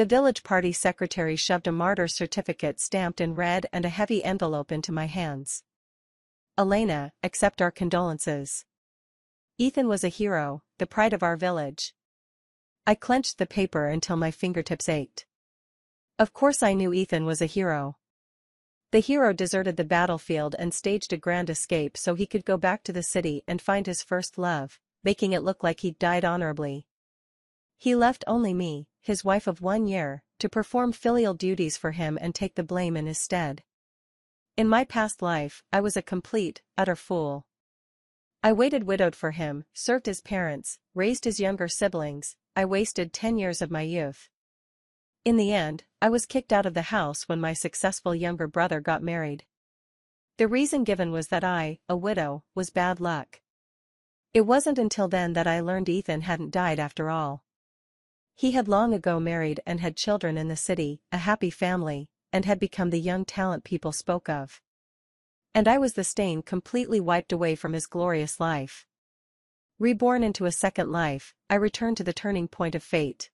The village party secretary shoved a martyr certificate stamped in red and a heavy envelope into my hands. Elena, accept our condolences. Ethan was a hero, the pride of our village. I clenched the paper until my fingertips ached. Of course I knew Ethan was a hero. The hero deserted the battlefield and staged a grand escape so he could go back to the city and find his first love, making it look like he'd died honorably. He left only me, his wife of 1 year, to perform filial duties for him and take the blame in his stead. In my past life, I was a complete, utter fool. I waited widowed for him, served his parents, raised his younger siblings. I wasted 10 years of my youth. In the end, I was kicked out of the house when my successful younger brother got married. The reason given was that I, a widow, was bad luck. It wasn't until then that I learned Ethan hadn't died after all. He had long ago married and had children in the city, a happy family, and had become the young talent people spoke of. And I was the stain completely wiped away from his glorious life. Reborn into a second life, I returned to the turning point of fate.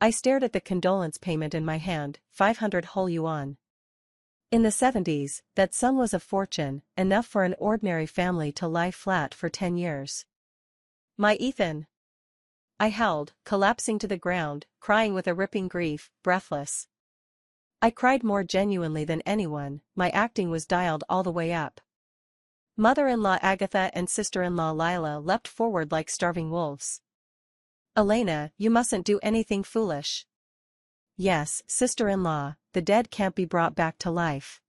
I stared at the condolence payment in my hand, 500 whole yuan. In the 70s, that sum was a fortune, enough for an ordinary family to lie flat for 10 years. My Ethan! I howled, collapsing to the ground, crying with a ripping grief, breathless. I cried more genuinely than anyone, my acting was dialed all the way up. Mother-in-law Agatha and sister-in-law Lila leapt forward like starving wolves. Elena, you mustn't do anything foolish. Yes, sister-in-law, the dead can't be brought back to life.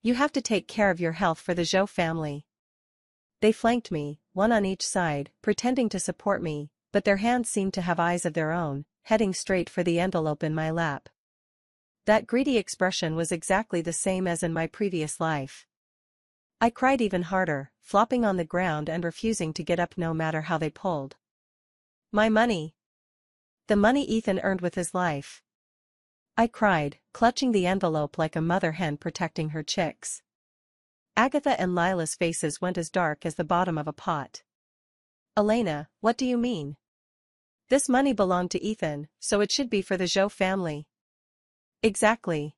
You have to take care of your health for the Zhou family. They flanked me, one on each side, pretending to support me, but their hands seemed to have eyes of their own, heading straight for the envelope in my lap. That greedy expression was exactly the same as in my previous life. I cried even harder, flopping on the ground and refusing to get up no matter how they pulled. My money! The money Ethan earned with his life. I cried, clutching the envelope like a mother hen protecting her chicks. Agatha and Lila's faces went as dark as the bottom of a pot. Elena, what do you mean? This money belonged to Ethan, so it should be for the Zhou family. Exactly.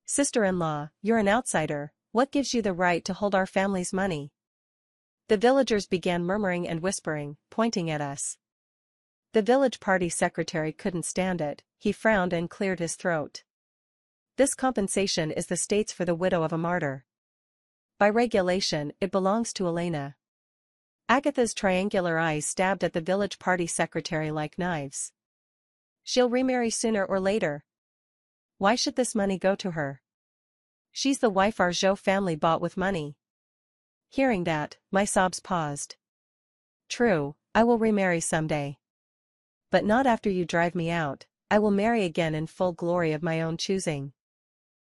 Sister-in-law, you're an outsider, what gives you the right to hold our family's money? The villagers began murmuring and whispering, pointing at us. The village party secretary couldn't stand it, he frowned and cleared his throat. This compensation is the state's for the widow of a martyr. By regulation, it belongs to Elena. Agatha's triangular eyes stabbed at the village party secretary like knives. She'll remarry sooner or later. Why should this money go to her? She's the wife our Zhou family bought with money. Hearing that, my sobs paused. True, I will remarry someday. But not after you drive me out. I will marry again in full glory of my own choosing.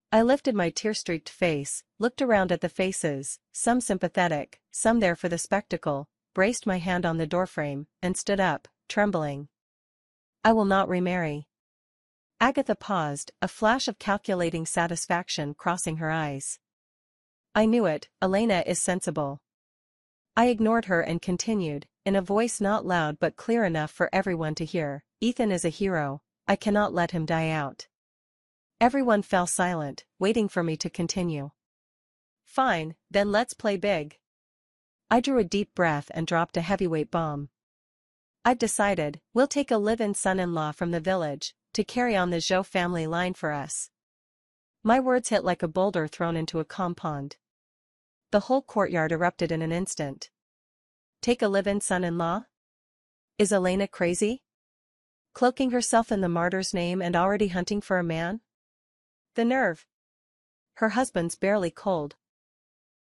I lifted my tear-streaked face, looked around at the faces, some sympathetic, some there for the spectacle, braced my hand on the doorframe, and stood up, trembling. I will not remarry. Agatha paused, a flash of calculating satisfaction crossing her eyes. I knew it, Elena is sensible. I ignored her and continued, in a voice not loud but clear enough for everyone to hear, Ethan is a hero, I cannot let him die out. Everyone fell silent, waiting for me to continue. Fine, then let's play big. I drew a deep breath and dropped a heavyweight bomb. I've decided, we'll take a live-in son-in-law from the village, to carry on the Zhou family line for us. My words hit like a boulder thrown into a compound. The whole courtyard erupted in an instant. Take a live-in son-in-law? Is Elena crazy? Cloaking herself in the martyr's name and already hunting for a man? The nerve! Her husband's barely cold.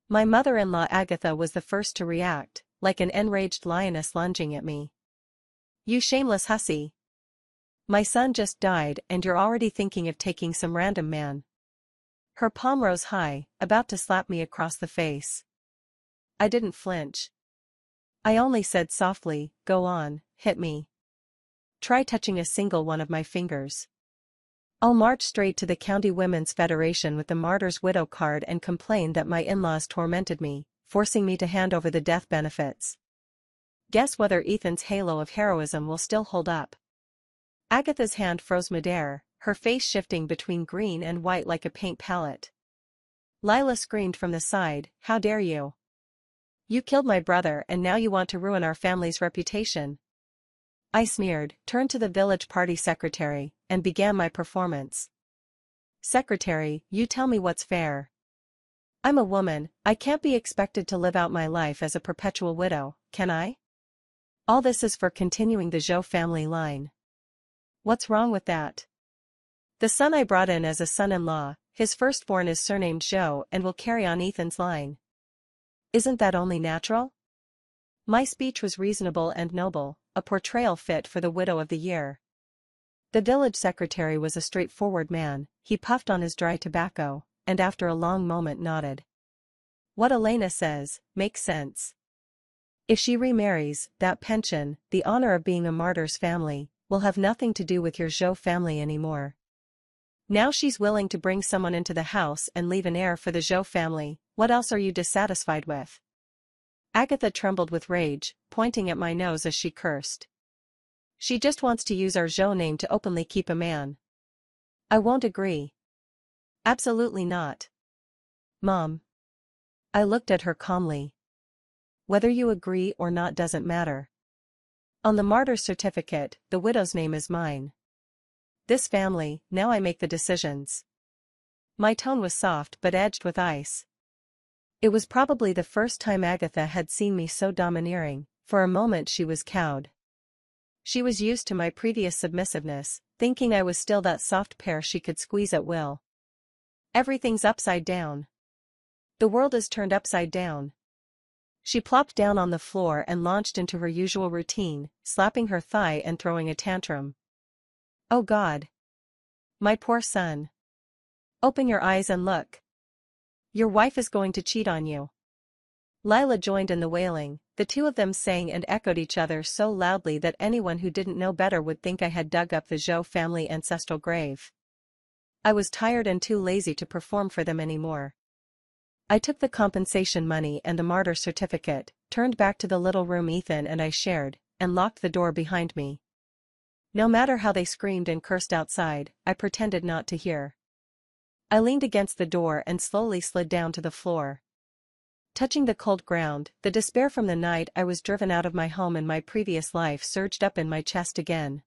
My mother-in-law Agatha was the first to react, like an enraged lioness lunging at me. You shameless hussy! My son just died and you're already thinking of taking some random man. Her palm rose high, about to slap me across the face. I didn't flinch. I only said softly, go on, hit me. Try touching a single one of my fingers. I'll march straight to the County Women's Federation with the martyr's widow card and complain that my in-laws tormented me, forcing me to hand over the death benefits. Guess whether Ethan's halo of heroism will still hold up. Agatha's hand froze midair, her face shifting between green and white like a paint palette. Lila screamed from the side, "How dare you? You killed my brother and now you want to ruin our family's reputation." I sneered, turned to the village party secretary, and began my performance. "Secretary, you tell me what's fair. I'm a woman, I can't be expected to live out my life as a perpetual widow, can I? All this is for continuing the Zhou family line. What's wrong with that? The son I brought in as a son-in-law, his firstborn is surnamed Zhou and will carry on Ethan's line. Isn't that only natural?" My speech was reasonable and noble, a portrayal fit for the widow of the year. The village secretary was a straightforward man, he puffed on his dry tobacco, and after a long moment nodded. "What Elena says, makes sense. If she remarries, that pension, the honor of being a martyr's family, will have nothing to do with your Zhou family anymore. Now she's willing to bring someone into the house and leave an heir for the Zhou family, what else are you dissatisfied with?" Agatha trembled with rage, pointing at my nose as she cursed. "She just wants to use our Zhou name to openly keep a man." "I won't agree." "Absolutely not. Mom." I looked at her calmly. "Whether you agree or not doesn't matter. On the martyr's certificate, the widow's name is mine. This family, now I make the decisions." My tone was soft but edged with ice. It was probably the first time Agatha had seen me so domineering. For a moment she was cowed. She was used to my previous submissiveness, thinking I was still that soft pear she could squeeze at will. Everything's upside down. The world is turned upside down. She plopped down on the floor and launched into her usual routine, slapping her thigh and throwing a tantrum. "Oh God. My poor son. Open your eyes and look. Your wife is going to cheat on you." Lila joined in the wailing, the two of them sang and echoed each other so loudly that anyone who didn't know better would think I had dug up the Zhou family ancestral grave. I was tired and too lazy to perform for them anymore. I took the compensation money and the martyr certificate, turned back to the little room Ethan and I shared, and locked the door behind me. No matter how they screamed and cursed outside, I pretended not to hear. I leaned against the door and slowly slid down to the floor. Touching the cold ground, the despair from the night I was driven out of my home in my previous life surged up in my chest again.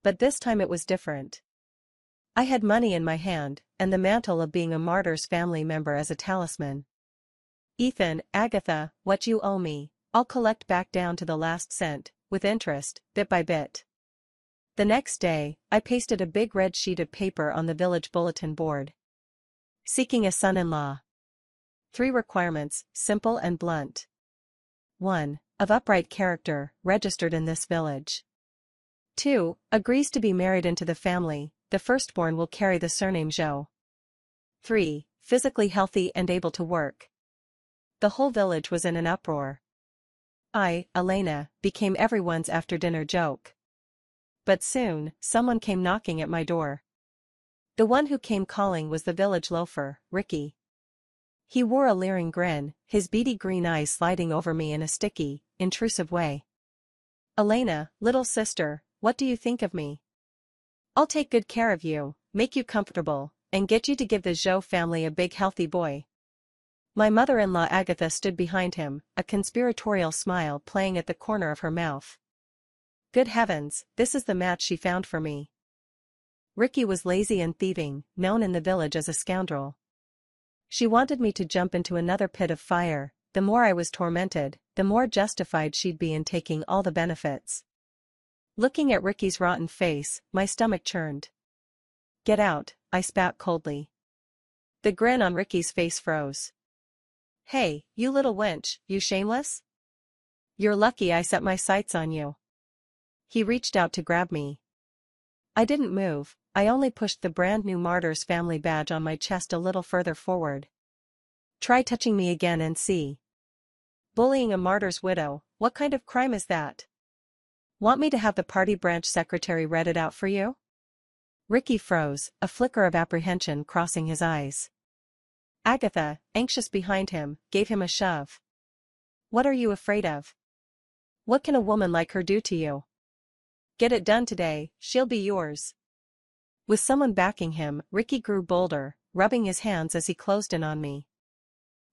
But this time it was different. I had money in my hand, and the mantle of being a martyr's family member as a talisman. "Ethan, Agatha, what you owe me, I'll collect back down to the last cent, with interest, bit by bit." The next day, I pasted a big red sheet of paper on the village bulletin board. "Seeking a son-in-law. 3 requirements, simple and blunt. 1. Of upright character, registered in this village. 2. Agrees to be married into the family, the firstborn will carry the surname Zhou. 3. Physically healthy and able to work." The whole village was in an uproar. I, Elena, became everyone's after-dinner joke. But soon, someone came knocking at my door. The one who came calling was the village loafer, Ricky. He wore a leering grin, his beady green eyes sliding over me in a sticky, intrusive way. "Elena, little sister, what do you think of me? I'll take good care of you, make you comfortable, and get you to give the Zhou family a big healthy boy." My mother-in-law Agatha stood behind him, a conspiratorial smile playing at the corner of her mouth. Good heavens, this is the match she found for me. Ricky was lazy and thieving, known in the village as a scoundrel. She wanted me to jump into another pit of fire. The more I was tormented, the more justified she'd be in taking all the benefits. Looking at Ricky's rotten face, my stomach churned. "Get out," I spat coldly. The grin on Ricky's face froze. "Hey, you little wench, you shameless? You're lucky I set my sights on you." He reached out to grab me. I didn't move, I only pushed the brand new Martyr's family badge on my chest a little further forward. "Try touching me again and see." "Bullying a martyr's widow, what kind of crime is that? Want me to have the party branch secretary read it out for you?" Ricky froze, a flicker of apprehension crossing his eyes. Agatha, anxious behind him, gave him a shove. "What are you afraid of? What can a woman like her do to you?" Get it done today, she'll be yours. With someone backing him, Ricky grew bolder, rubbing his hands as he closed in on me.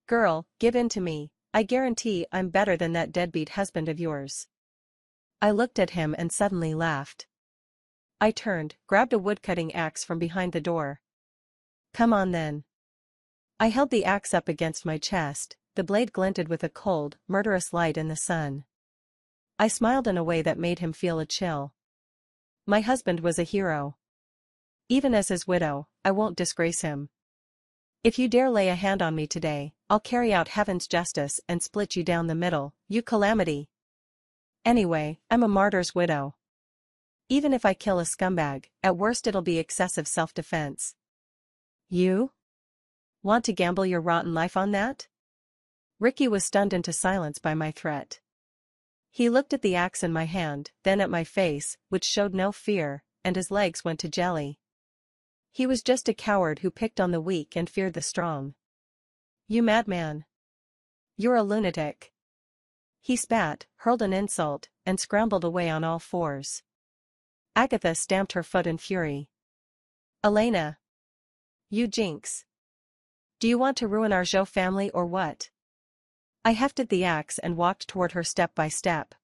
Girl, give in to me, I guarantee I'm better than that deadbeat husband of yours. I looked at him and suddenly laughed. I turned, grabbed a woodcutting axe from behind the door. Come on then. I held the axe up against my chest, the blade glinted with a cold, murderous light in the sun. I smiled in a way that made him feel a chill. My husband was a hero. Even as his widow, I won't disgrace him. If you dare lay a hand on me today, I'll carry out heaven's justice and split you down the middle, you calamity. Anyway, I'm a martyr's widow. Even if I kill a scumbag, at worst it'll be excessive self-defense. You? Want to gamble your rotten life on that? Ricky was stunned into silence by my threat. He looked at the axe in my hand, then at my face, which showed no fear, and his legs went to jelly. He was just a coward who picked on the weak and feared the strong. You madman. You're a lunatic. He spat, hurled an insult, and scrambled away on all fours. Agatha stamped her foot in fury. Elena. You jinx. Do you want to ruin our Zhou family or what? I hefted the axe and walked toward her step by step.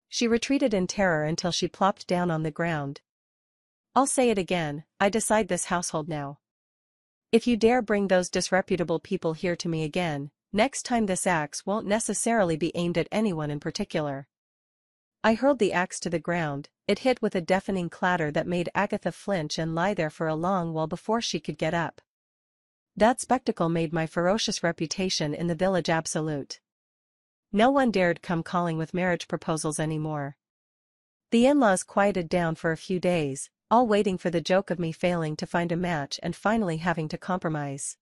She retreated in terror until she plopped down on the ground. I'll say it again, I decide this household now. If you dare bring those disreputable people here to me again, next time this axe won't necessarily be aimed at anyone in particular. I hurled the axe to the ground, it hit with a deafening clatter that made Agatha flinch and lie there for a long while before she could get up. That spectacle made my ferocious reputation in the village absolute. No one dared come calling with marriage proposals anymore. The in-laws quieted down for a few days, all waiting for the joke of me failing to find a match and finally having to compromise.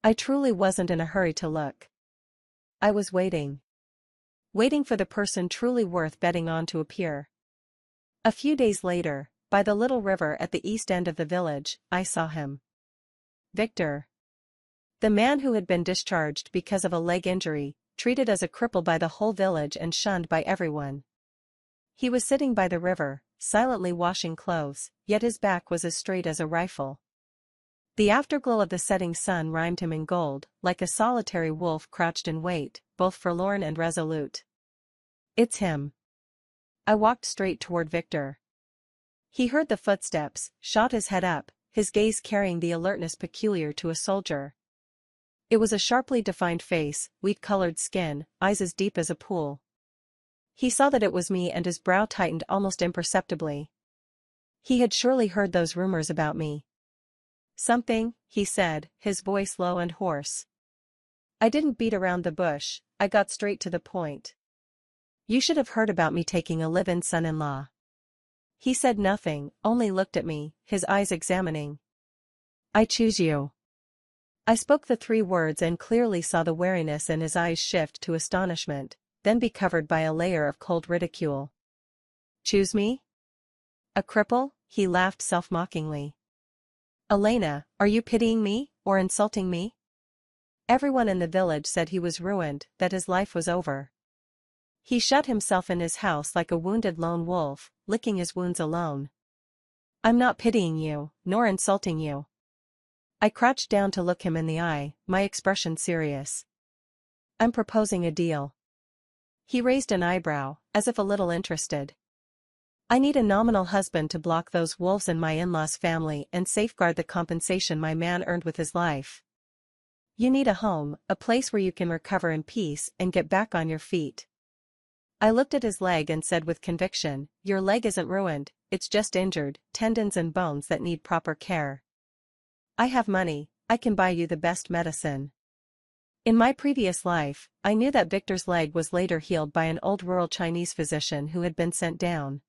I truly wasn't in a hurry to look. I was waiting. Waiting for the person truly worth betting on to appear. A few days later, by the little river at the east end of the village, I saw him. Victor. The man who had been discharged because of a leg injury, treated as a cripple by the whole village and shunned by everyone. He was sitting by the river, silently washing clothes, yet his back was as straight as a rifle. The afterglow of the setting sun rimed him in gold, like a solitary wolf crouched in wait, both forlorn and resolute. It's him. I walked straight toward Victor. He heard the footsteps, shot his head up, his gaze carrying the alertness peculiar to a soldier. It was a sharply defined face, wheat-colored skin, eyes as deep as a pool. He saw that it was me and his brow tightened almost imperceptibly. He had surely heard those rumors about me. Something, he said, his voice low and hoarse. I didn't beat around the bush, I got straight to the point. You should have heard about me taking a live-in son-in-law. He said nothing, only looked at me, his eyes examining. I choose you. I spoke the 3 words and clearly saw the wariness in his eyes shift to astonishment, then be covered by a layer of cold ridicule. Choose me? A cripple? He laughed self-mockingly. Elena, are you pitying me, or insulting me? Everyone in the village said he was ruined, that his life was over. He shut himself in his house like a wounded lone wolf, licking his wounds alone. I'm not pitying you, nor insulting you. I crouched down to look him in the eye, my expression serious. I'm proposing a deal. He raised an eyebrow, as if a little interested. I need a nominal husband to block those wolves in my in-laws' family and safeguard the compensation my man earned with his life. You need a home, a place where you can recover in peace and get back on your feet. I looked at his leg and said with conviction, your leg isn't ruined, it's just injured, tendons and bones that need proper care. I have money, I can buy you the best medicine. In my previous life, I knew that Victor's leg was later healed by an old rural Chinese physician who had been sent down.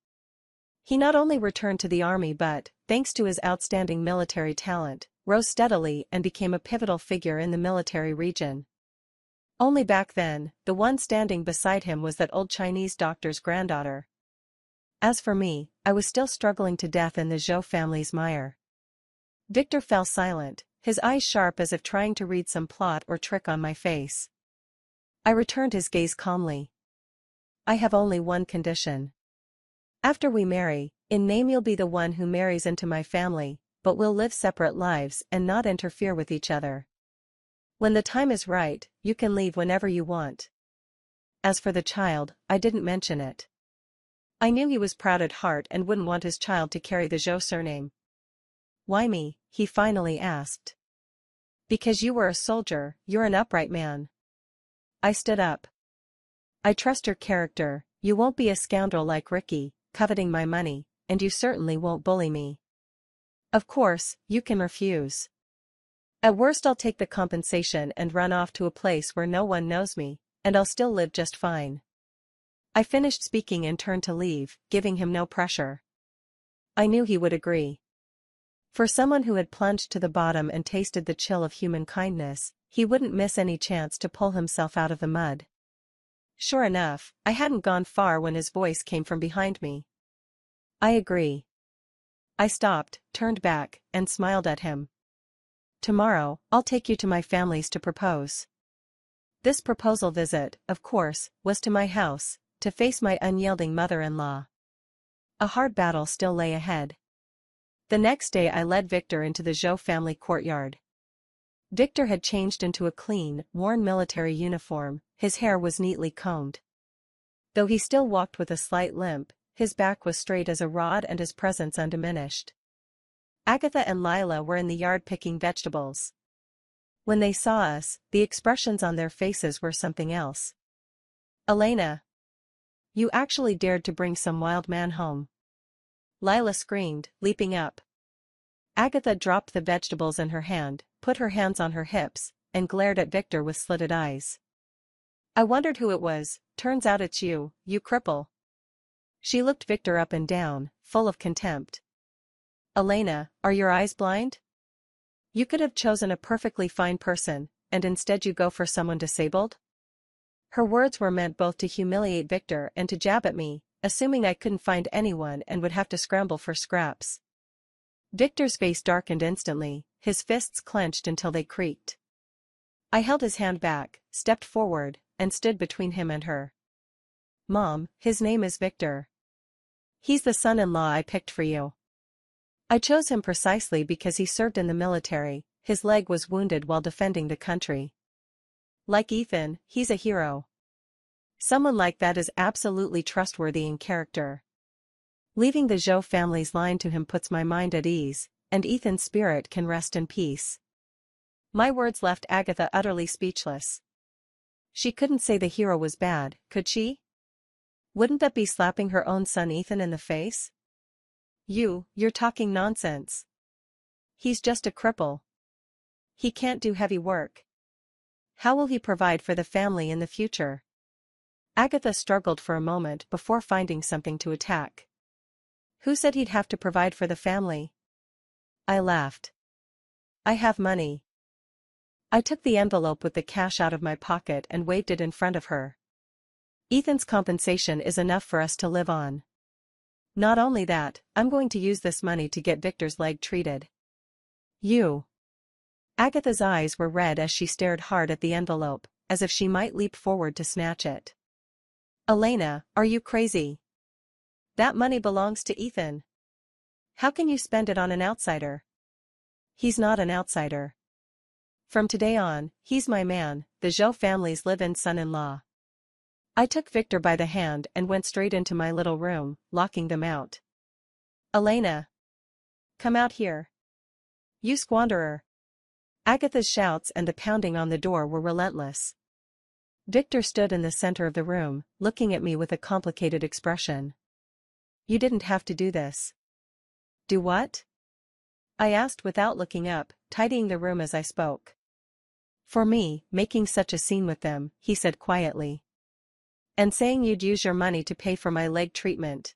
He not only returned to the army but, thanks to his outstanding military talent, rose steadily and became a pivotal figure in the military region. Only back then, the one standing beside him was that old Chinese doctor's granddaughter. As for me, I was still struggling to death in the Zhou family's mire. Victor fell silent, his eyes sharp as if trying to read some plot or trick on my face. I returned his gaze calmly. I have only one condition. After we marry, in name you'll be the one who marries into my family, but we'll live separate lives and not interfere with each other. When the time is right, you can leave whenever you want. As for the child, I didn't mention it. I knew he was proud at heart and wouldn't want his child to carry the Zhou surname. Why me? He finally asked. Because you were a soldier, you're an upright man. I stood up. I trust your character, you won't be a scoundrel like Ricky, coveting my money, and you certainly won't bully me. Of course, you can refuse. At worst I'll take the compensation and run off to a place where no one knows me, and I'll still live just fine. I finished speaking and turned to leave, giving him no pressure. I knew he would agree. For someone who had plunged to the bottom and tasted the chill of human kindness, he wouldn't miss any chance to pull himself out of the mud. Sure enough, I hadn't gone far when his voice came from behind me. I agree. I stopped, turned back, and smiled at him. Tomorrow, I'll take you to my family's to propose. This proposal visit, of course, was to my house, to face my unyielding mother-in-law. A hard battle still lay ahead. The next day I led Victor into the Zhou family courtyard. Victor had changed into a clean, worn military uniform, his hair was neatly combed. Though he still walked with a slight limp, his back was straight as a rod and his presence undiminished. Agatha and Lila were in the yard picking vegetables. When they saw us, the expressions on their faces were something else. Elena! You actually dared to bring some wild man home. Lila screamed, leaping up. Agatha dropped the vegetables in her hand, put her hands on her hips, and glared at Victor with slitted eyes. I wondered who it was, turns out it's you, you cripple. She looked Victor up and down, full of contempt. Elena, are your eyes blind? You could have chosen a perfectly fine person, and instead you go for someone disabled? Her words were meant both to humiliate Victor and to jab at me, assuming I couldn't find anyone and would have to scramble for scraps. Victor's face darkened instantly, his fists clenched until they creaked. I held his hand back, stepped forward, and stood between him and her. Mom, his name is Victor. He's the son-in-law I picked for you. I chose him precisely because he served in the military, his leg was wounded while defending the country. Like Ethan, he's a hero. Someone like that is absolutely trustworthy in character. Leaving the Zhou family's line to him puts my mind at ease, and Ethan's spirit can rest in peace. My words left Agatha utterly speechless. She couldn't say the hero was bad, could she? Wouldn't that be slapping her own son Ethan in the face? You're talking nonsense. He's just a cripple. He can't do heavy work. How will he provide for the family in the future? Agatha struggled for a moment before finding something to attack. Who said he'd have to provide for the family? I laughed. I have money. I took the envelope with the cash out of my pocket and waved it in front of her. Ethan's compensation is enough for us to live on. Not only that, I'm going to use this money to get Victor's leg treated. You. Agatha's eyes were red as she stared hard at the envelope, as if she might leap forward to snatch it. Elena, are you crazy? That money belongs to Ethan. How can you spend it on an outsider? He's not an outsider. From today on, he's my man, the Zhou family's live-in son-in-law. I took Victor by the hand and went straight into my little room, locking them out. Elena! Come out here. You squanderer! Agatha's shouts and the pounding on the door were relentless. Victor stood in the center of the room, looking at me with a complicated expression. You didn't have to do this. Do what? I asked without looking up, tidying the room as I spoke. For me, making such a scene with them, he said quietly. And saying you'd use your money to pay for my leg treatment.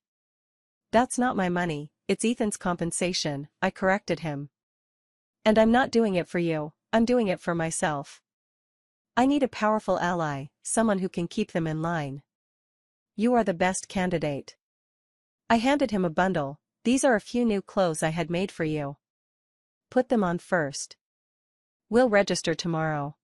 That's not my money, it's Ethan's compensation, I corrected him. And I'm not doing it for you, I'm doing it for myself. I need a powerful ally, someone who can keep them in line. You are the best candidate. I handed him a bundle. These are a few new clothes I had made for you. Put them on first. We'll register tomorrow.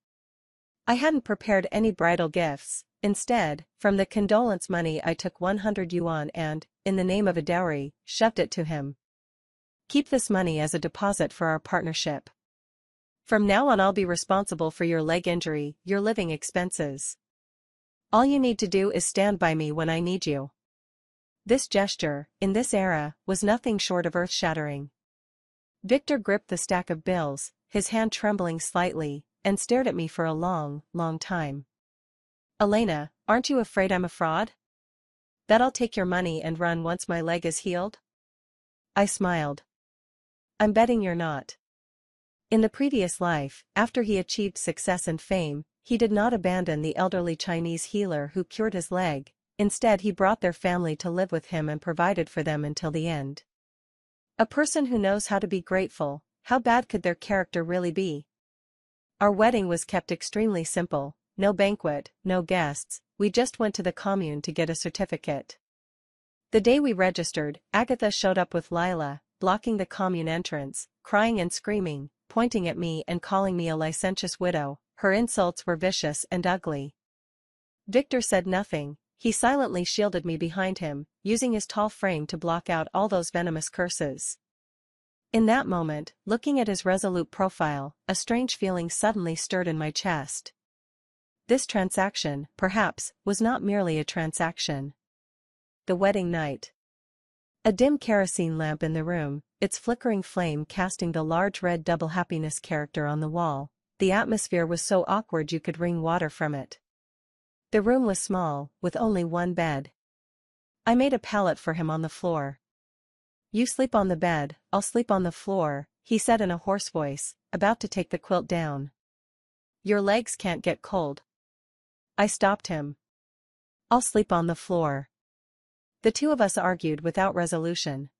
I hadn't prepared any bridal gifts. Instead, from the condolence money I took 100 yuan and, in the name of a dowry, shoved it to him. Keep this money as a deposit for our partnership. From now on I'll be responsible for your leg injury, your living expenses. All you need to do is stand by me when I need you. This gesture, in this era, was nothing short of earth-shattering. Victor gripped the stack of bills, his hand trembling slightly, and stared at me for a long, long time. Elena, aren't you afraid I'm a fraud? That I'll take your money and run once my leg is healed? I smiled. I'm betting you're not. In the previous life, after he achieved success and fame, he did not abandon the elderly Chinese healer who cured his leg. Instead he brought their family to live with him and provided for them until the end. A person who knows how to be grateful, how bad could their character really be? Our wedding was kept extremely simple, no banquet, no guests, we just went to the commune to get a certificate. The day we registered, Agatha showed up with Lila, blocking the commune entrance, crying and screaming, pointing at me and calling me a licentious widow. Her insults were vicious and ugly. Victor said nothing, he silently shielded me behind him, using his tall frame to block out all those venomous curses. In that moment, looking at his resolute profile, a strange feeling suddenly stirred in my chest. This transaction, perhaps, was not merely a transaction. The wedding night. A dim kerosene lamp in the room, its flickering flame casting the large red double happiness character on the wall. The atmosphere was so awkward you could wring water from it. The room was small, with only one bed. I made a pallet for him on the floor. You sleep on the bed, I'll sleep on the floor, he said in a hoarse voice, about to take the quilt down. Your legs can't get cold. I stopped him. I'll sleep on the floor. The two of us argued without resolution.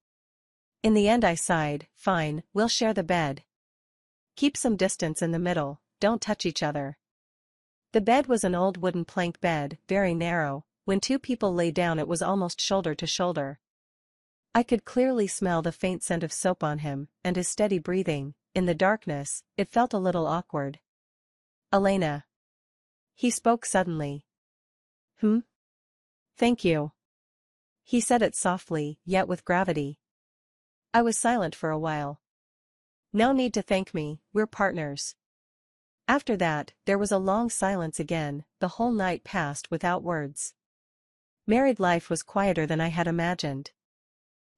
In the end I sighed, fine, we'll share the bed. Keep some distance in the middle, don't touch each other. The bed was an old wooden plank bed, very narrow. When two people lay down it was almost shoulder to shoulder. I could clearly smell the faint scent of soap on him, and his steady breathing. In the darkness, it felt a little awkward. Elena. He spoke suddenly. Thank you. He said it softly, yet with gravity. I was silent for a while. No need to thank me, we're partners. After that, there was a long silence again, the whole night passed without words. Married life was quieter than I had imagined.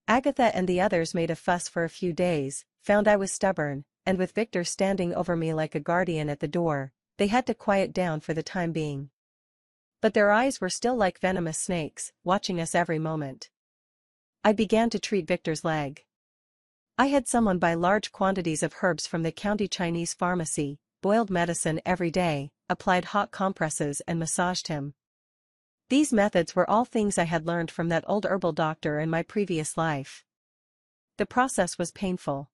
Agatha and the others made a fuss for a few days, found I was stubborn, and with Victor standing over me like a guardian at the door, they had to quiet down for the time being. But their eyes were still like venomous snakes, watching us every moment. I began to treat Victor's leg. I had someone buy large quantities of herbs from the county Chinese pharmacy, boiled medicine every day, applied hot compresses and massaged him. These methods were all things I had learned from that old herbal doctor in my previous life. The process was painful.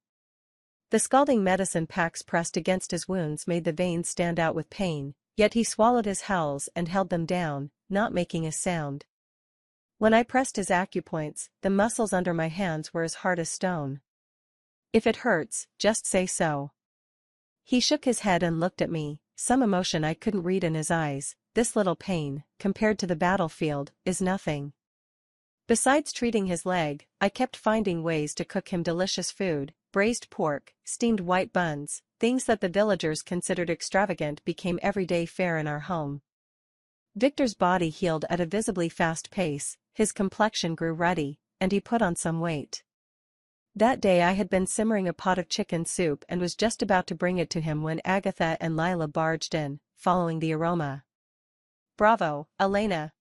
The scalding medicine packs pressed against his wounds made the veins stand out with pain, yet he swallowed his howls and held them down, not making a sound. When I pressed his acupoints, the muscles under my hands were as hard as stone. If it hurts, just say so. He shook his head and looked at me, some emotion I couldn't read in his eyes. This little pain, compared to the battlefield, is nothing. Besides treating his leg, I kept finding ways to cook him delicious food. Braised pork, steamed white buns, things that the villagers considered extravagant became everyday fare in our home. Victor's body healed at a visibly fast pace, his complexion grew ruddy, and he put on some weight. That day I had been simmering a pot of chicken soup and was just about to bring it to him when Agatha and Lila barged in, following the aroma. Bravo, Elena.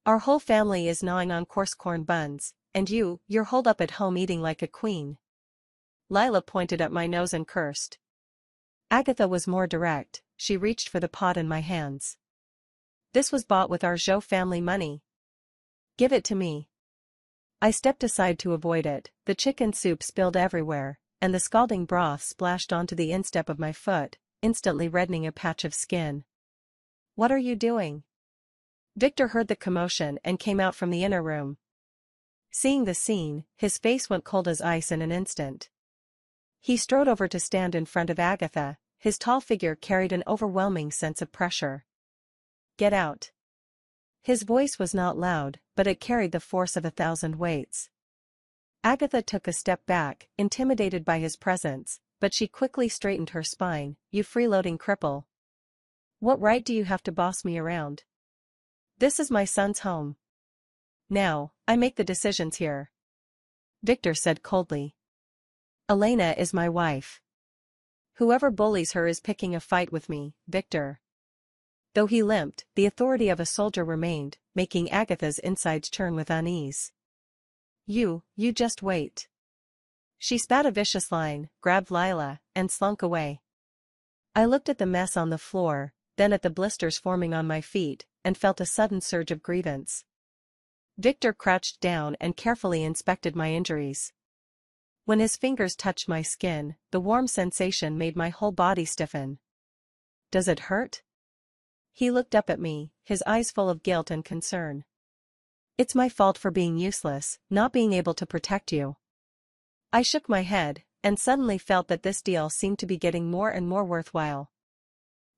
Our whole family is gnawing on coarse corn buns, and you're holed up at home eating like a queen. Lila pointed at my nose and cursed. Agatha was more direct, she reached for the pot in my hands. This was bought with our Zhou family money. Give it to me. I stepped aside to avoid it, the chicken soup spilled everywhere, and the scalding broth splashed onto the instep of my foot, instantly reddening a patch of skin. What are you doing? Victor heard the commotion and came out from the inner room. Seeing the scene, his face went cold as ice in an instant. He strode over to stand in front of Agatha, his tall figure carried an overwhelming sense of pressure. Get out. His voice was not loud, but it carried the force of 1,000 weights. Agatha took a step back, intimidated by his presence, but she quickly straightened her spine. "You freeloading cripple. What right do you have to boss me around? This is my son's home. Now, I make the decisions here," Victor said coldly. "Elena is my wife. Whoever bullies her is picking a fight with me, Victor." Though he limped, the authority of a soldier remained, making Agatha's insides churn with unease. You just wait." She spat a vicious line, grabbed Lila, and slunk away. I looked at the mess on the floor, then at the blisters forming on my feet, and felt a sudden surge of grievance. Victor crouched down and carefully inspected my injuries. When his fingers touched my skin, the warm sensation made my whole body stiffen. "Does it hurt?" He looked up at me, his eyes full of guilt and concern. "It's my fault for being useless, not being able to protect you." I shook my head, and suddenly felt that this deal seemed to be getting more and more worthwhile.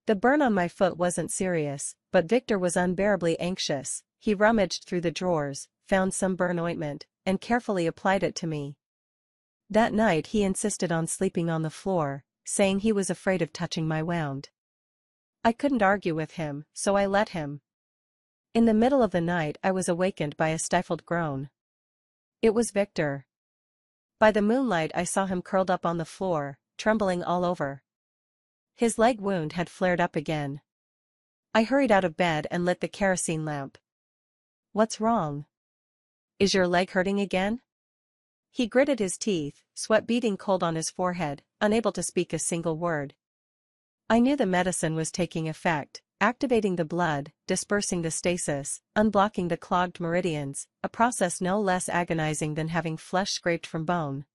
The burn on my foot wasn't serious, but Victor was unbearably anxious. He rummaged through the drawers, found some burn ointment, and carefully applied it to me. That night he insisted on sleeping on the floor, saying he was afraid of touching my wound. I couldn't argue with him, so I let him. In the middle of the night I was awakened by a stifled groan. It was Victor. By the moonlight I saw him curled up on the floor, trembling all over. His leg wound had flared up again. I hurried out of bed and lit the kerosene lamp. "What's wrong? Is your leg hurting again?" He gritted his teeth, sweat beading cold on his forehead, unable to speak a single word. I knew the medicine was taking effect, activating the blood, dispersing the stasis, unblocking the clogged meridians, a process no less agonizing than having flesh scraped from bone.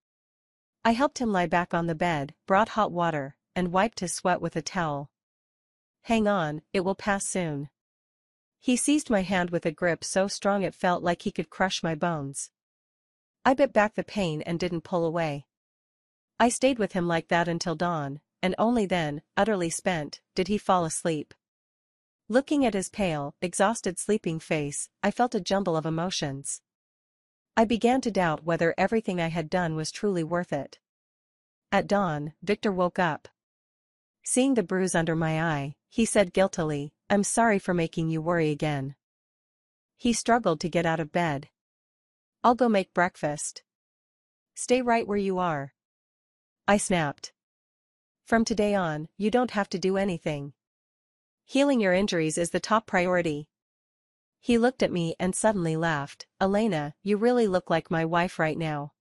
I helped him lie back on the bed, brought hot water, and wiped his sweat with a towel. "Hang on, it will pass soon." He seized my hand with a grip so strong it felt like he could crush my bones. I bit back the pain and didn't pull away. I stayed with him like that until dawn, and only then, utterly spent, did he fall asleep. Looking at his pale, exhausted sleeping face, I felt a jumble of emotions. I began to doubt whether everything I had done was truly worth it. At dawn, Victor woke up. Seeing the bruise under my eye, he said guiltily, "I'm sorry for making you worry again." He struggled to get out of bed. "I'll go make breakfast." "Stay right where you are," I snapped. "From today on, you don't have to do anything. Healing your injuries is the top priority." He looked at me and suddenly laughed. "Elena, you really look like my wife right now."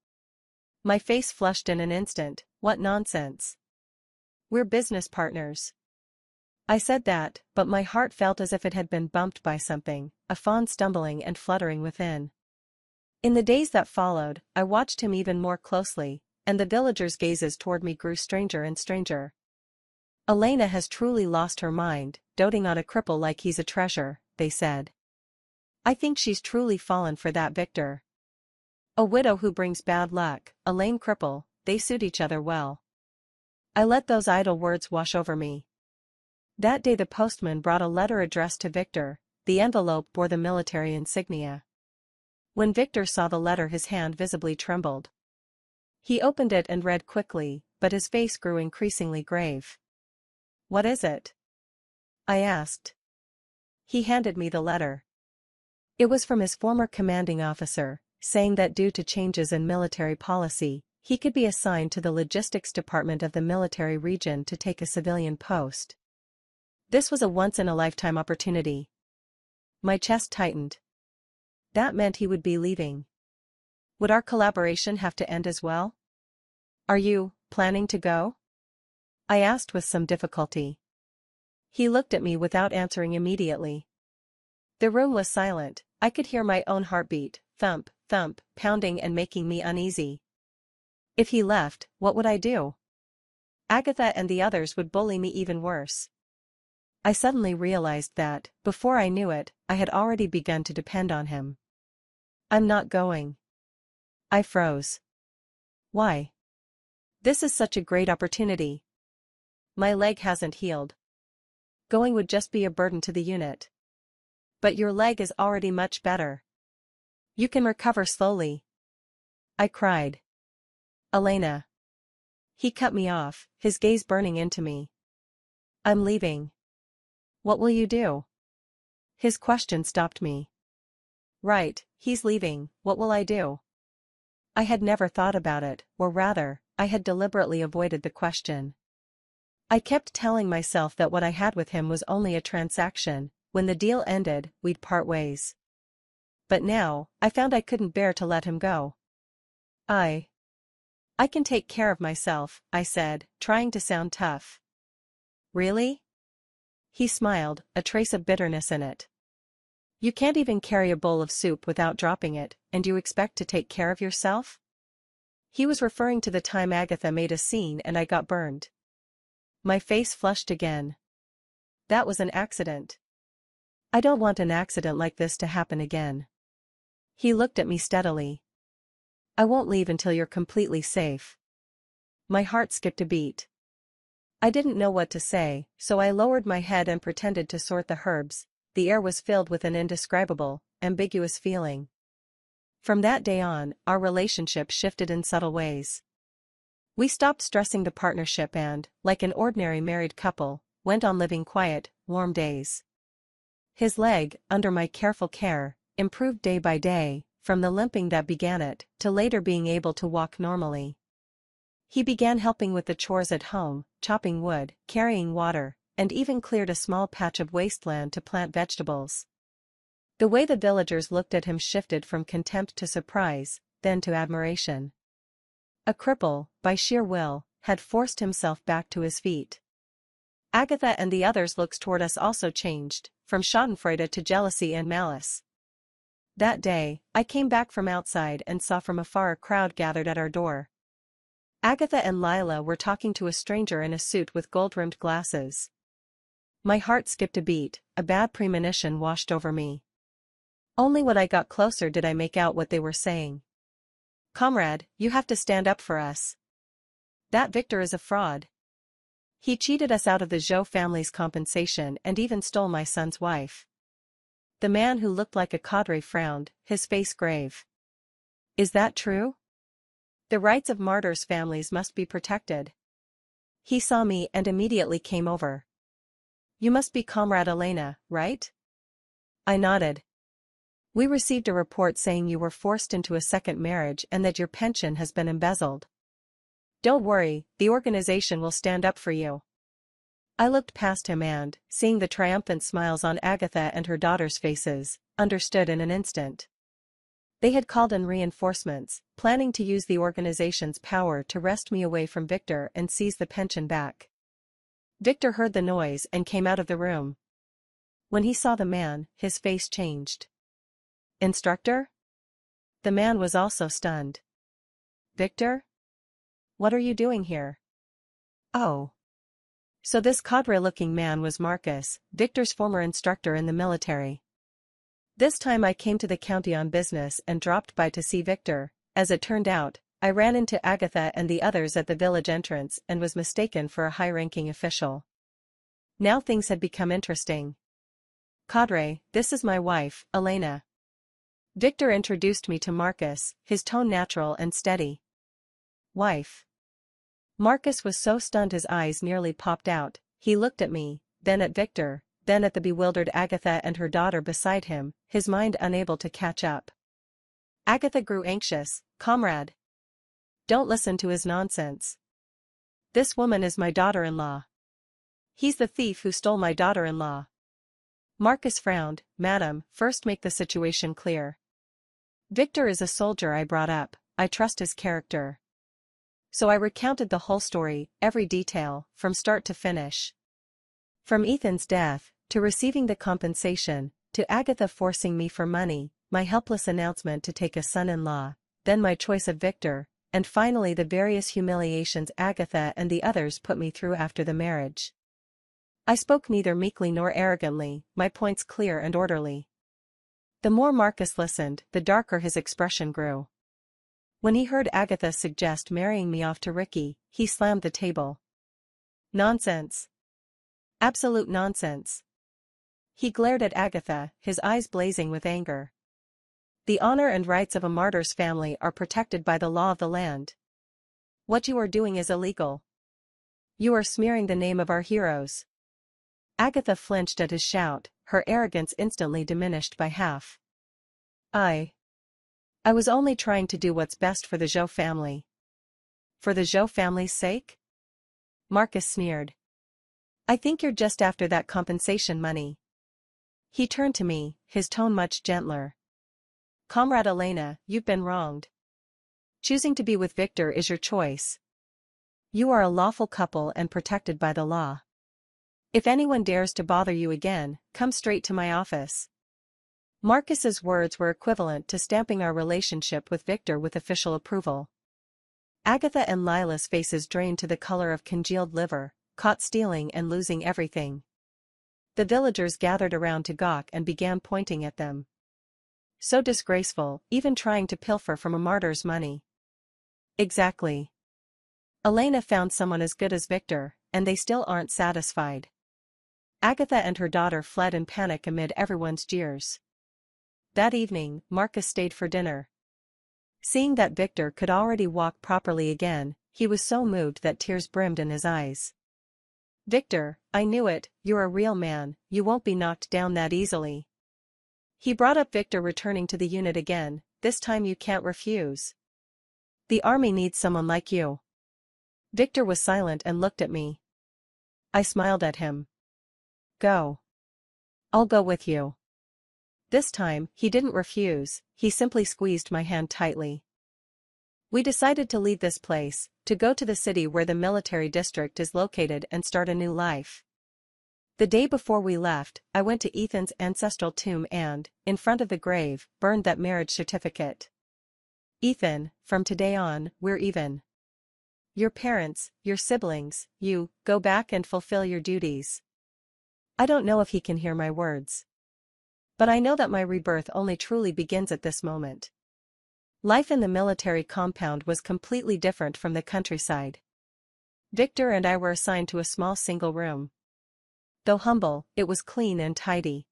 My face flushed in an instant. What nonsense. "We're business partners." I said that, but my heart felt as if it had been bumped by something, a fond stumbling and fluttering within. In the days that followed, I watched him even more closely, and the villagers' gazes toward me grew stranger and stranger. "Elena has truly lost her mind, doting on a cripple like he's a treasure," they said. "I think she's truly fallen for that Victor. A widow who brings bad luck, a lame cripple, they suit each other well." I let those idle words wash over me. That day the postman brought a letter addressed to Victor. The envelope bore the military insignia. When Victor saw the letter his hand visibly trembled. He opened it and read quickly, but his face grew increasingly grave. "What is it?" I asked. He handed me the letter. It was from his former commanding officer, saying that due to changes in military policy, he could be assigned to the logistics department of the military region to take a civilian post. This was a once-in-a-lifetime opportunity. My chest tightened. That meant he would be leaving. Would our collaboration have to end as well? "Are you planning to go?" I asked with some difficulty. He looked at me without answering immediately. The room was silent. I could hear my own heartbeat, thump, thump, pounding and making me uneasy. If he left, what would I do? Agatha and the others would bully me even worse. I suddenly realized that, before I knew it, I had already begun to depend on him. "I'm not going." I froze. "Why?" "This is such a great opportunity. My leg hasn't healed. Going would just be a burden to the unit." But your leg is already much better. You can recover slowly. I cried. Elena. He cut me off, his gaze burning into me. I'm leaving. What will you do? His question stopped me. Right, he's leaving, what will I do? I had never thought about it, or rather, I had deliberately avoided the question. I kept telling myself that what I had with him was only a transaction, when the deal ended, we'd part ways. But now, I found I couldn't bear to let him go. I can take care of myself, I said, trying to sound tough. Really? He smiled, a trace of bitterness in it. You can't even carry a bowl of soup without dropping it, and you expect to take care of yourself? He was referring to the time Agatha made a scene and I got burned. My face flushed again. That was an accident. I don't want an accident like this to happen again. He looked at me steadily. I won't leave until you're completely safe. My heart skipped a beat. I didn't know what to say, so I lowered my head and pretended to sort the herbs. The air was filled with an indescribable, ambiguous feeling. From that day on, our relationship shifted in subtle ways. We stopped stressing the partnership and, like an ordinary married couple, went on living quiet, warm days. His leg, under my careful care, improved day by day, from the limping that began it, to later being able to walk normally. He began helping with the chores at home, chopping wood, carrying water, and even cleared a small patch of wasteland to plant vegetables. The way the villagers looked at him shifted from contempt to surprise, then to admiration. A cripple, by sheer will, had forced himself back to his feet. Agatha and the others' looks toward us also changed, from schadenfreude to jealousy and malice. That day, I came back from outside and saw from afar a crowd gathered at our door. Agatha and Lila were talking to a stranger in a suit with gold-rimmed glasses. My heart skipped a beat, a bad premonition washed over me. Only when I got closer did I make out what they were saying. Comrade, you have to stand up for us. That Victor is a fraud. He cheated us out of the Zhou family's compensation and even stole my son's wife. The man who looked like a cadre frowned, his face grave. Is that true? The rights of martyrs' families must be protected. He saw me and immediately came over. You must be Comrade Elena, right? I nodded. We received a report saying you were forced into a second marriage and that your pension has been embezzled. Don't worry, the organization will stand up for you. I looked past him and, seeing the triumphant smiles on Agatha and her daughter's faces, understood in an instant. They had called in reinforcements, planning to use the organization's power to wrest me away from Victor and seize the pension back. Victor heard the noise and came out of the room. When he saw the man, his face changed. Instructor? The man was also stunned. Victor? What are you doing here? Oh. So this cadre-looking man was Marcus, Victor's former instructor in the military. This time I came to the county on business and dropped by to see Victor. As it turned out, I ran into Agatha and the others at the village entrance and was mistaken for a high-ranking official. Now things had become interesting. Cadre, this is my wife, Elena. Victor introduced me to Marcus, his tone natural and steady. Wife. Marcus was so stunned his eyes nearly popped out. He looked at me, then at Victor, then at the bewildered Agatha and her daughter beside him, his mind unable to catch up. Agatha grew anxious. Comrade. Don't listen to his nonsense. This woman is my daughter-in-law. He's the thief who stole my daughter-in-law. Marcus frowned. Madam, first make the situation clear. Victor is a soldier I brought up. I trust his character. So I recounted the whole story, every detail, from start to finish. From Ethan's death, to receiving the compensation, to Agatha forcing me for money, my helpless announcement to take a son-in-law, then my choice of Victor, and finally the various humiliations Agatha and the others put me through after the marriage. I spoke neither meekly nor arrogantly, my points clear and orderly. The more Marcus listened, the darker his expression grew. When he heard Agatha suggest marrying me off to Ricky, he slammed the table. Nonsense. Absolute nonsense. He glared at Agatha, his eyes blazing with anger. The honor and rights of a martyr's family are protected by the law of the land. What you are doing is illegal. You are smearing the name of our heroes. Agatha flinched at his shout, her arrogance instantly diminished by half. I was only trying to do what's best for the Zhou family. For the Zhou family's sake? Marcus sneered. I think you're just after that compensation money. He turned to me, his tone much gentler. Comrade Elena, you've been wronged. Choosing to be with Victor is your choice. You are a lawful couple and protected by the law. If anyone dares to bother you again, come straight to my office. Marcus's words were equivalent to stamping our relationship with Victor with official approval. Agatha and Lila's faces drained to the color of congealed liver, caught stealing and losing everything. The villagers gathered around to gawk and began pointing at them. So disgraceful, even trying to pilfer from a martyr's money. Exactly. Elena found someone as good as Victor, and they still aren't satisfied. Agatha and her daughter fled in panic amid everyone's jeers. That evening, Marcus stayed for dinner. Seeing that Victor could already walk properly again, he was so moved that tears brimmed in his eyes. Victor, I knew it, you're a real man, you won't be knocked down that easily. He brought up Victor returning to the unit again, this time you can't refuse. The army needs someone like you. Victor was silent and looked at me. I smiled at him. Go. I'll go with you. This time, he didn't refuse, he simply squeezed my hand tightly. We decided to leave this place, to go to the city where the military district is located and start a new life. The day before we left, I went to Ethan's ancestral tomb and, in front of the grave, burned that marriage certificate. Ethan, from today on, we're even. Your parents, your siblings, you, go back and fulfill your duties. I don't know if he can hear my words. But I know that my rebirth only truly begins at this moment. Life in the military compound was completely different from the countryside. Victor and I were assigned to a small single room. Though humble, it was clean and tidy.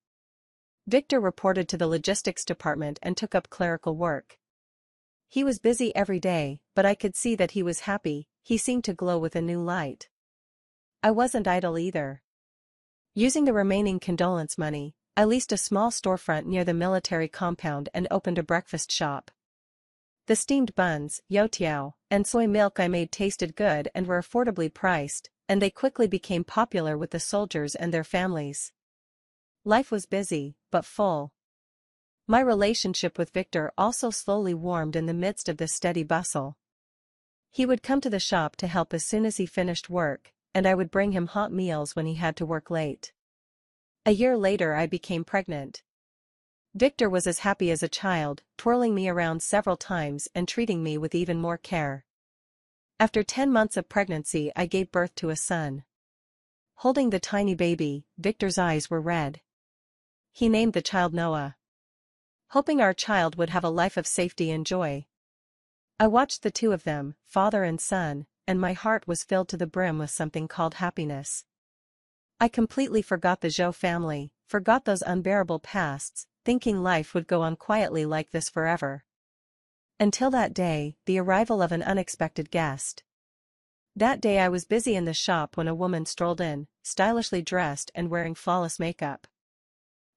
Victor reported to the logistics department and took up clerical work. He was busy every day, but I could see that he was happy, he seemed to glow with a new light. I wasn't idle either. Using the remaining condolence money, I leased a small storefront near the military compound and opened a breakfast shop. The steamed buns, youtiao, and soy milk I made tasted good and were affordably priced, and they quickly became popular with the soldiers and their families. Life was busy, but full. My relationship with Victor also slowly warmed in the midst of this steady bustle. He would come to the shop to help as soon as he finished work, and I would bring him hot meals when he had to work late. A year later I became pregnant. Victor was as happy as a child, twirling me around several times and treating me with even more care. After 10 months of pregnancy I gave birth to a son. Holding the tiny baby, Victor's eyes were red. He named the child Noah. Hoping our child would have a life of safety and joy. I watched the two of them, father and son, and my heart was filled to the brim with something called happiness. I completely forgot the Zhou family, forgot those unbearable pasts, thinking life would go on quietly like this forever. Until that day, the arrival of an unexpected guest. That day I was busy in the shop when a woman strolled in, stylishly dressed and wearing flawless makeup.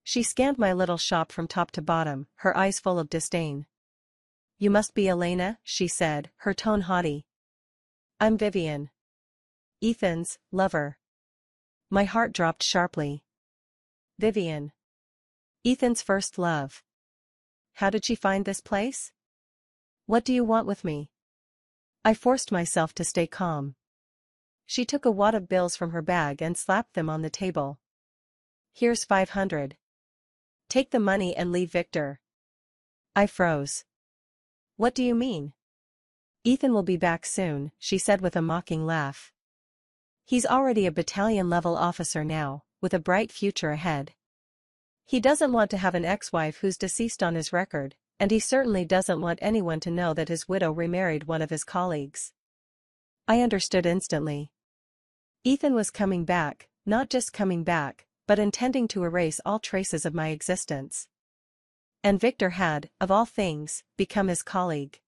She scanned my little shop from top to bottom, her eyes full of disdain. You must be Elena, she said, her tone haughty. I'm Vivian. Ethan's lover. My heart dropped sharply. Vivian. Ethan's first love. How did she find this place? What do you want with me? I forced myself to stay calm. She took a wad of bills from her bag and slapped them on the table. Here's 500. Take the money and leave Victor. I froze. What do you mean? Ethan will be back soon, she said with a mocking laugh. He's already a battalion-level officer now, with a bright future ahead. He doesn't want to have an ex-wife who's deceased on his record, and he certainly doesn't want anyone to know that his widow remarried one of his colleagues. I understood instantly. Ethan was coming back, not just coming back, but intending to erase all traces of my existence. And Victor had, of all things, become his colleague.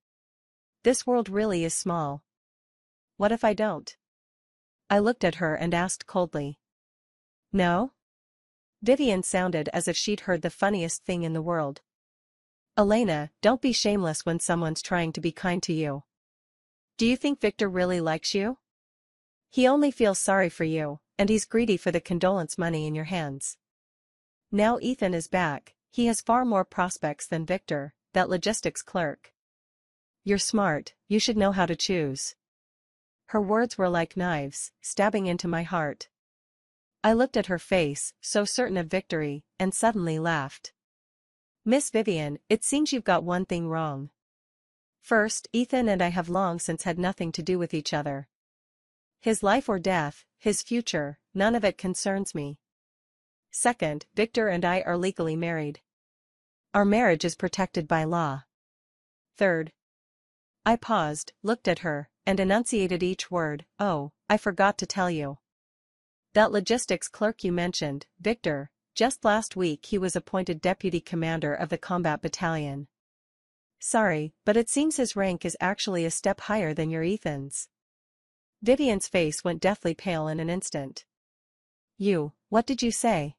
This world really is small. What if I don't? I looked at her and asked coldly. No? Vivian sounded as if she'd heard the funniest thing in the world. Elena, don't be shameless when someone's trying to be kind to you. Do you think Victor really likes you? He only feels sorry for you, and he's greedy for the condolence money in your hands. Now Ethan is back, he has far more prospects than Victor, that logistics clerk. You're smart, you should know how to choose. Her words were like knives, stabbing into my heart. I looked at her face, so certain of victory, and suddenly laughed. Miss Vivian, it seems you've got one thing wrong. First, Ethan and I have long since had nothing to do with each other. His life or death, his future, none of it concerns me. Second, Victor and I are legally married. Our marriage is protected by law. Third. I paused, looked at her, and enunciated each word. Oh, I forgot to tell you. That logistics clerk you mentioned, Victor, just last week he was appointed deputy commander of the combat battalion. Sorry, but it seems his rank is actually a step higher than your Ethan's. Vivian's face went deathly pale in an instant. What did you say?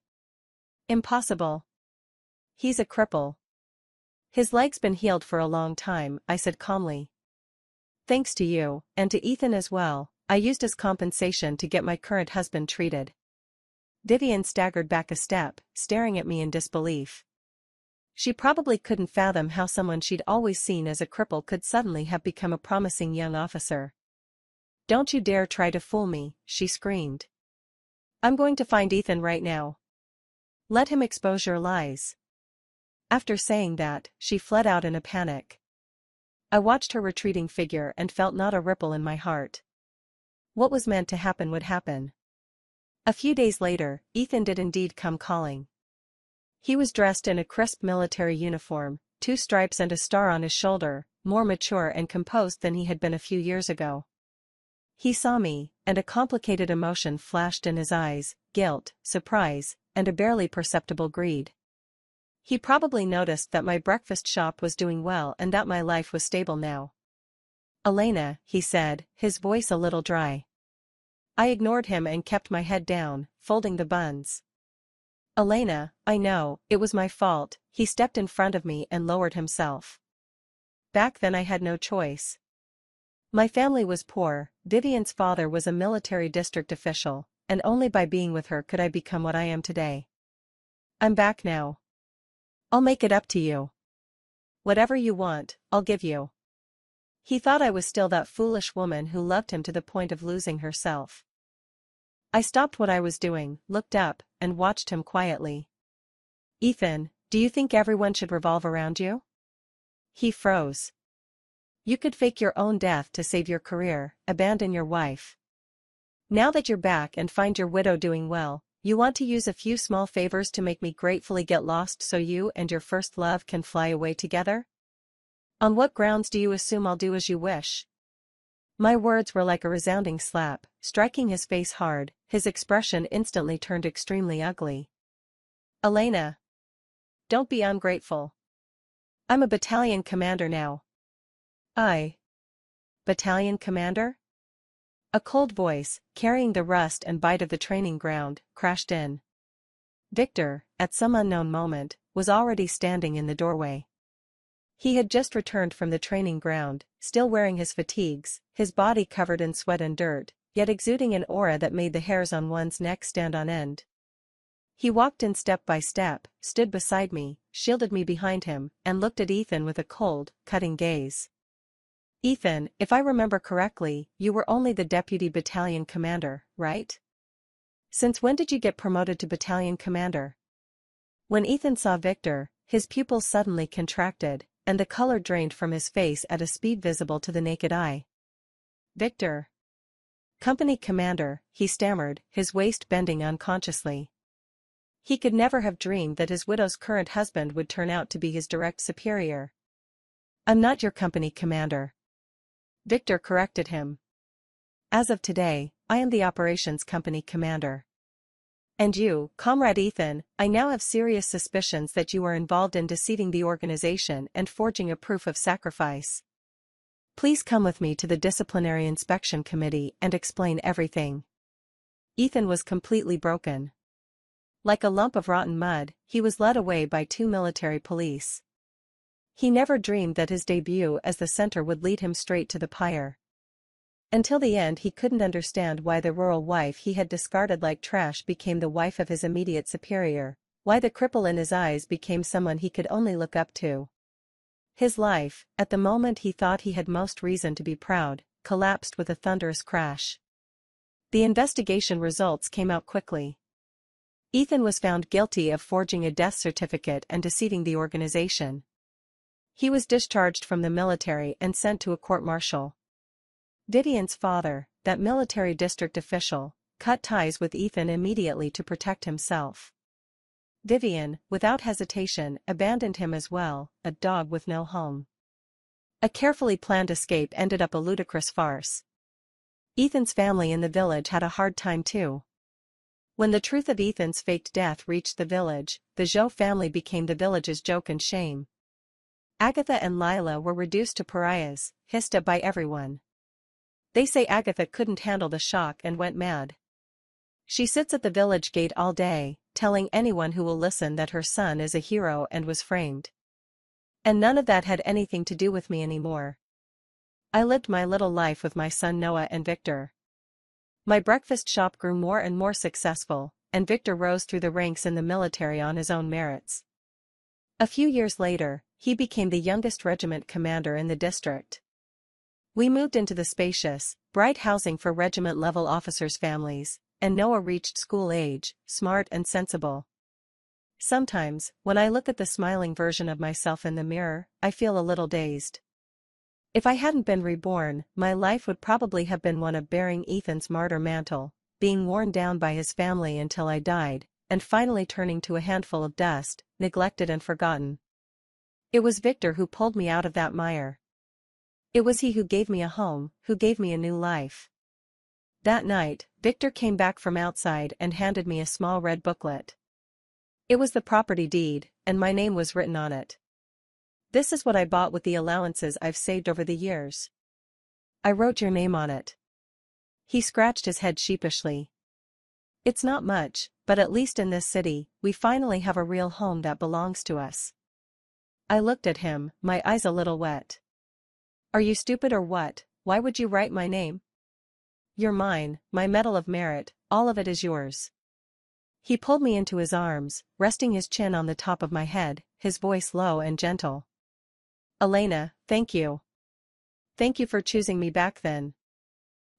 Impossible. He's a cripple. His leg's been healed for a long time, I said calmly. Thanks to you, and to Ethan as well, I used as compensation to get my current husband treated. Vivian staggered back a step, staring at me in disbelief. She probably couldn't fathom how someone she'd always seen as a cripple could suddenly have become a promising young officer. Don't you dare try to fool me, she screamed. I'm going to find Ethan right now. Let him expose your lies. After saying that, she fled out in a panic. I watched her retreating figure and felt not a ripple in my heart. What was meant to happen would happen. A few days later, Ethan did indeed come calling. He was dressed in a crisp military uniform, 2 stripes and a star on his shoulder, more mature and composed than he had been a few years ago. He saw me, and a complicated emotion flashed in his eyes, guilt, surprise, and a barely perceptible greed. He probably noticed that my breakfast shop was doing well and that my life was stable now. Elena, he said, his voice a little dry. I ignored him and kept my head down, folding the buns. Elena, I know, it was my fault. He stepped in front of me and lowered himself. Back then I had no choice. My family was poor, Vivian's father was a military district official, and only by being with her could I become what I am today. I'm back now. I'll make it up to you. Whatever you want, I'll give you. He thought I was still that foolish woman who loved him to the point of losing herself. I stopped what I was doing, looked up, and watched him quietly. Ethan, do you think everyone should revolve around you? He froze. You could fake your own death to save your career, abandon your wife. Now that you're back and find your widow doing well, you want to use a few small favors to make me gratefully get lost so you and your first love can fly away together? On what grounds do you assume I'll do as you wish? My words were like a resounding slap, striking his face hard, his expression instantly turned extremely ugly. Elena. Don't be ungrateful. I'm a battalion commander now. Battalion commander? A cold voice, carrying the rust and bite of the training ground, crashed in. Victor, at some unknown moment, was already standing in the doorway. He had just returned from the training ground, still wearing his fatigues, his body covered in sweat and dirt, yet exuding an aura that made the hairs on one's neck stand on end. He walked in step by step, stood beside me, shielded me behind him, and looked at Ethan with a cold, cutting gaze. Ethan, if I remember correctly, you were only the deputy battalion commander, right? Since when did you get promoted to battalion commander? When Ethan saw Victor, his pupils suddenly contracted, and the color drained from his face at a speed visible to the naked eye. Victor. Company commander, he stammered, his waist bending unconsciously. He could never have dreamed that his widow's current husband would turn out to be his direct superior. I'm not your company commander. Victor corrected him. As of today, I am the operations company commander. And you, Comrade Ethan, I now have serious suspicions that you are involved in deceiving the organization and forging a proof of sacrifice. Please come with me to the disciplinary inspection committee and explain everything. Ethan was completely broken. Like a lump of rotten mud, he was led away by 2 military police. He never dreamed that his debut as the center would lead him straight to the pyre. Until the end he couldn't understand why the rural wife he had discarded like trash became the wife of his immediate superior, why the cripple in his eyes became someone he could only look up to. His life, at the moment he thought he had most reason to be proud, collapsed with a thunderous crash. The investigation results came out quickly. Ethan was found guilty of forging a death certificate and deceiving the organization. He was discharged from the military and sent to a court-martial. Vivian's father, that military district official, cut ties with Ethan immediately to protect himself. Vivian, without hesitation, abandoned him as well, a dog with no home. A carefully planned escape ended up a ludicrous farce. Ethan's family in the village had a hard time too. When the truth of Ethan's faked death reached the village, the Zhou family became the village's joke and shame. Agatha and Lila were reduced to pariahs, hissed at by everyone. They say Agatha couldn't handle the shock and went mad. She sits at the village gate all day, telling anyone who will listen that her son is a hero and was framed. And none of that had anything to do with me anymore. I lived my little life with my son Noah and Victor. My breakfast shop grew more and more successful, and Victor rose through the ranks in the military on his own merits. A few years later, he became the youngest regiment commander in the district. We moved into the spacious, bright housing for regiment-level officers' families, and Noah reached school age, smart and sensible. Sometimes, when I look at the smiling version of myself in the mirror, I feel a little dazed. If I hadn't been reborn, my life would probably have been one of bearing Ethan's martyr mantle, being worn down by his family until I died, and finally turning to a handful of dust, neglected and forgotten. It was Victor who pulled me out of that mire. It was he who gave me a home, who gave me a new life. That night, Victor came back from outside and handed me a small red booklet. It was the property deed, and my name was written on it. This is what I bought with the allowances I've saved over the years. I wrote your name on it. He scratched his head sheepishly. It's not much, but at least in this city, we finally have a real home that belongs to us. I looked at him, my eyes a little wet. Are you stupid or what? Why would you write my name? You're mine, my medal of merit, all of it is yours. He pulled me into his arms, resting his chin on the top of my head, his voice low and gentle. Elena, thank you. Thank you for choosing me back then.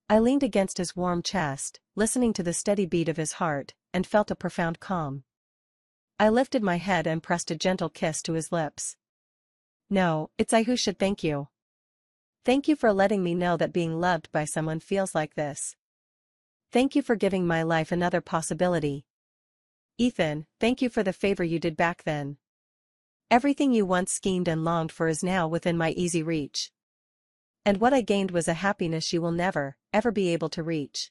I leaned against his warm chest, listening to the steady beat of his heart, and felt a profound calm. I lifted my head and pressed a gentle kiss to his lips. No, it's I who should thank you. Thank you for letting me know that being loved by someone feels like this. Thank you for giving my life another possibility. Ethan, thank you for the favor you did back then. Everything you once schemed and longed for is now within my easy reach. And what I gained was a happiness you will never, ever be able to reach.